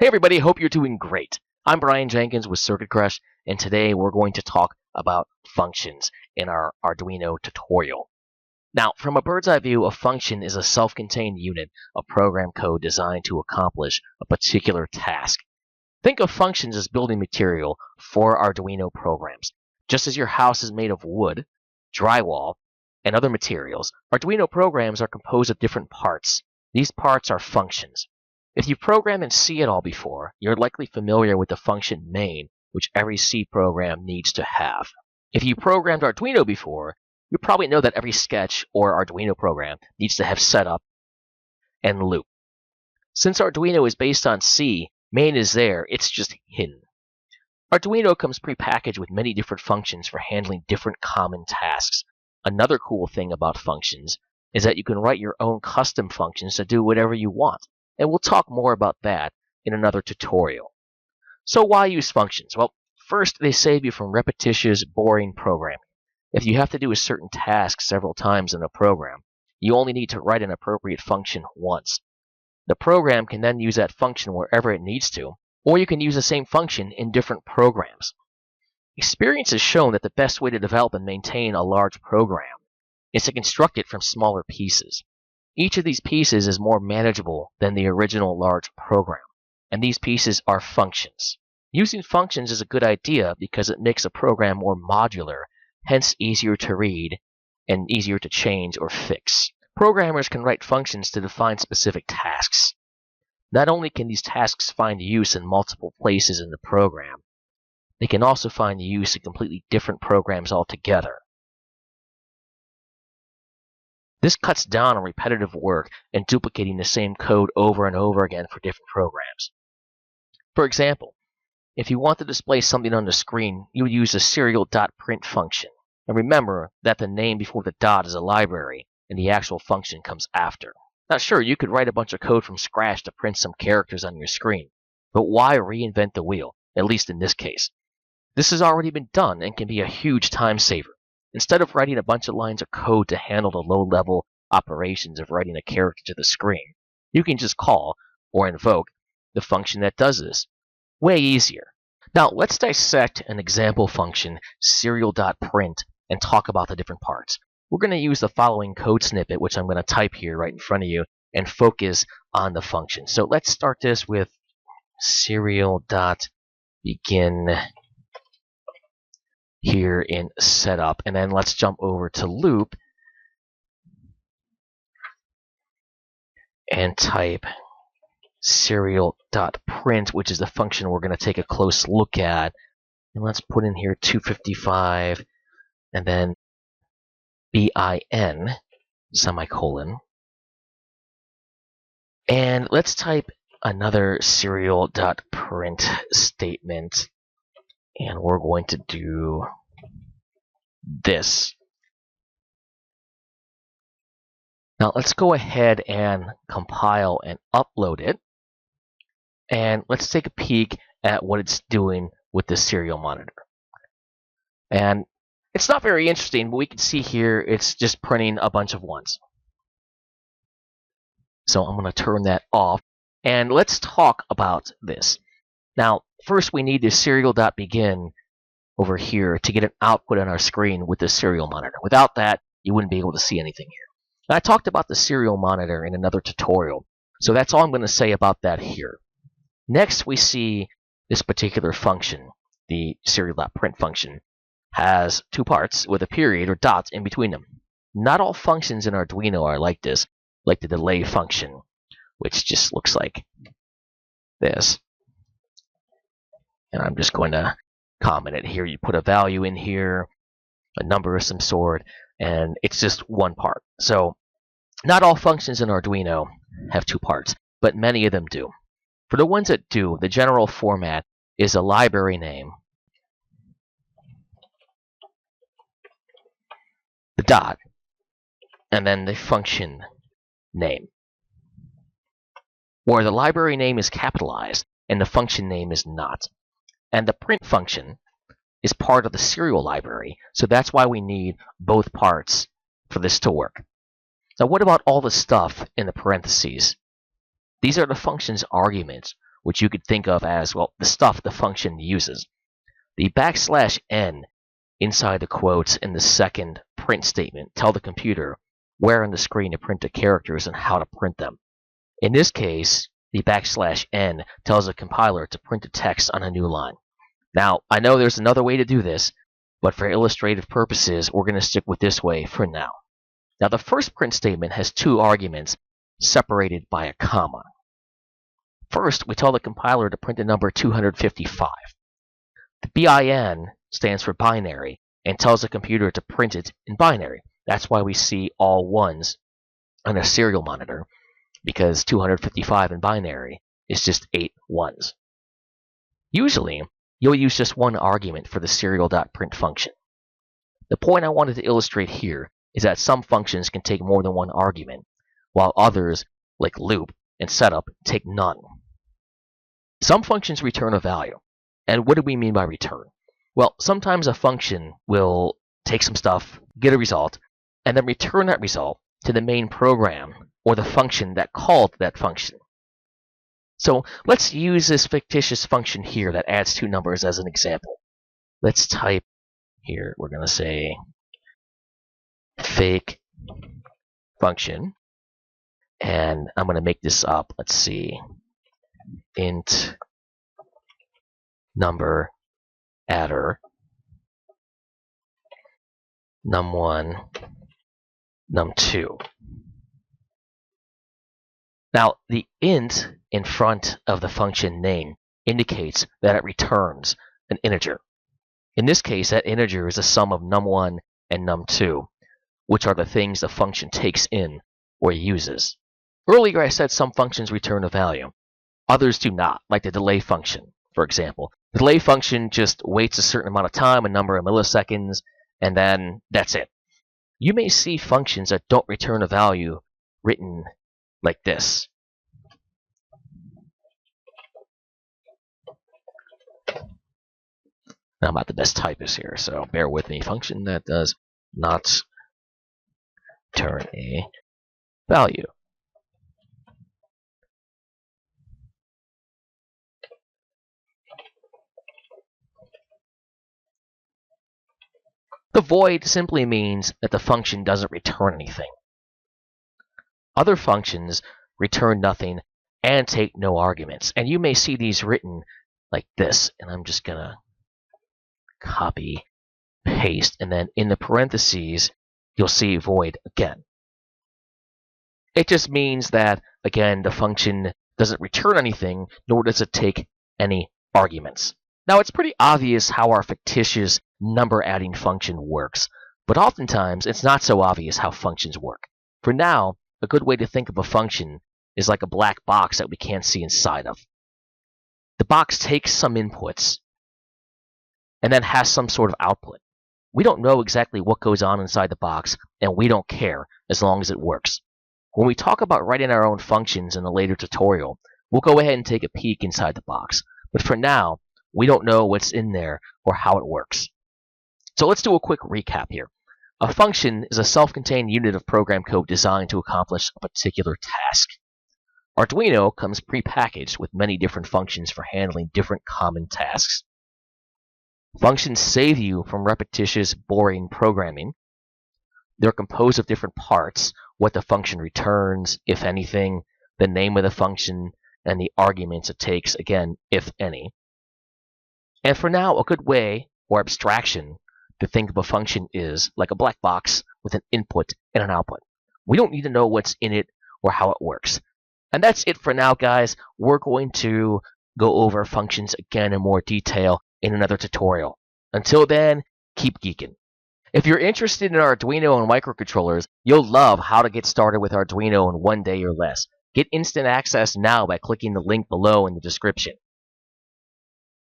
Hey everybody, hope you're doing great. I'm Brian Jenkins with Circuit Crush, and today we're going to talk about functions in our Arduino tutorial. Now, from a bird's eye view, a function is a self-contained unit of program code designed to accomplish a particular task. Think of functions as building material for Arduino programs. Just as your house is made of wood, drywall, and other materials, Arduino programs are composed of different parts. These parts are functions. If you've programmed in C at all before, you're likely familiar with the function main, which every C program needs to have. If you programmed Arduino before, you probably know that every Sketch or Arduino program needs to have setup and loop. Since Arduino is based on C, main is there, it's just hidden. Arduino comes prepackaged with many different functions for handling different common tasks. Another cool thing about functions is that you can write your own custom functions to do whatever you want. And we'll talk more about that in another tutorial. So why use functions? Well, first, they save you from repetitious, boring programming. If you have to do a certain task several times in a program, you only need to write an appropriate function once. The program can then use that function wherever it needs to, or you can use the same function in different programs. Experience has shown that the best way to develop and maintain a large program is to construct it from smaller pieces. Each of these pieces is more manageable than the original large program, and these pieces are functions. Using functions is a good idea because it makes a program more modular, hence easier to read and easier to change or fix. Programmers can write functions to define specific tasks. Not only can these tasks find use in multiple places in the program, they can also find use in completely different programs altogether. This cuts down on repetitive work and duplicating the same code over and over again for different programs. For example, if you want to display something on the screen, you would use the Serial.print function. And remember that the name before the dot is a library, and the actual function comes after. Now sure, you could write a bunch of code from scratch to print some characters on your screen, but why reinvent the wheel, at least in this case? This has already been done and can be a huge time saver. Instead of writing a bunch of lines of code to handle the low-level operations of writing a character to the screen, you can just call or invoke the function that does this. Way easier. Now let's dissect an example function, Serial.print, and talk about the different parts. We're going to use the following code snippet, which I'm going to type here right in front of you, and focus on the function. So let's start this with Serial.begin here in setup, and then let's jump over to loop and type Serial.print, which is the function we're going to take a close look at. And let's put in here 255 and then bin semicolon. And let's type another Serial.print statement. And we're going to do this. Now let's go ahead and compile and upload it. And let's take a peek at what it's doing with the serial monitor. And it's not very interesting, but we can see here it's just printing a bunch of ones. So I'm going to turn that off. And let's talk about this. Now, first we need the Serial.begin over here to get an output on our screen with the serial monitor. Without that, you wouldn't be able to see anything here. Now, I talked about the serial monitor in another tutorial, so that's all I'm going to say about that here. Next, we see this particular function, the Serial.print function, has two parts with a period or dots in between them. Not all functions in Arduino are like this, like the delay function, which just looks like this. And I'm just going to comment it here. You put a value in here, a number of some sort, and it's just one part. So not all functions in Arduino have two parts, but many of them do. For the ones that do, the general format is a library name, the dot, and then the function name. Or the library name is capitalized and the function name is not. And the print function is part of the serial library, so that's why we need both parts for this to work. Now what about all the stuff in the parentheses? These are the function's arguments, which you could think of as, well, the stuff the function uses. The \n inside the quotes in the second print statement tell the computer where on the screen to print the characters and how to print them. In this case, the \n tells the compiler to print the text on a new line. Now, I know there's another way to do this, but for illustrative purposes, we're going to stick with this way for now. Now, the first print statement has two arguments separated by a comma. First, we tell the compiler to print the number 255. The bin stands for binary and tells the computer to print it in binary. That's why we see all ones on a serial monitor, because 255 in binary is just 8 ones. Usually, you'll use just one argument for the serial.print function. The point I wanted to illustrate here is that some functions can take more than one argument, while others, like loop and setup, take none. Some functions return a value. And what do we mean by return? Well, sometimes a function will take some stuff, get a result, and then return that result to the main program or the function that called that function. So let's use this fictitious function here that adds two numbers as an example. Let's type here, we're going to say fake function, and I'm going to make this up. Let's see, int number adder num1 num2. Now, the int in front of the function name indicates that it returns an integer. In this case, that integer is the sum of num1 and num2, which are the things the function takes in or uses. Earlier, I said some functions return a value. Others do not, like the delay function, for example. The delay function just waits a certain amount of time, a number of milliseconds, and then that's it. You may see functions that don't return a value written like this. Now, I'm not the best typist here, so bear with me. Function that does not return a value. The void simply means that the function doesn't return anything. Other functions return nothing and take no arguments. And you may see these written like this. And I'm just going to copy, paste, and then in the parentheses, you'll see void again. It just means that, again, the function doesn't return anything, nor does it take any arguments. Now, it's pretty obvious how our fictitious number adding function works, but oftentimes it's not so obvious how functions work. For now, a good way to think of a function is like a black box that we can't see inside of. The box takes some inputs and then has some sort of output. We don't know exactly what goes on inside the box, and we don't care as long as it works. When we talk about writing our own functions in a later tutorial, we'll go ahead and take a peek inside the box. But for now, we don't know what's in there or how it works. So let's do a quick recap here. A function is a self-contained unit of program code designed to accomplish a particular task. Arduino comes pre-packaged with many different functions for handling different common tasks. Functions save you from repetitious, boring programming. They're composed of different parts, what the function returns, if anything, the name of the function, and the arguments it takes, again, if any. And for now, a good way, or abstraction, to think of a function is like a black box with an input and an output. We don't need to know what's in it or how it works. And that's it for now, guys. We're going to go over functions again in more detail in another tutorial. Until then, keep geeking. If you're interested in Arduino and microcontrollers, you'll love how to get started with Arduino in one day or less. Get instant access now by clicking the link below in the description.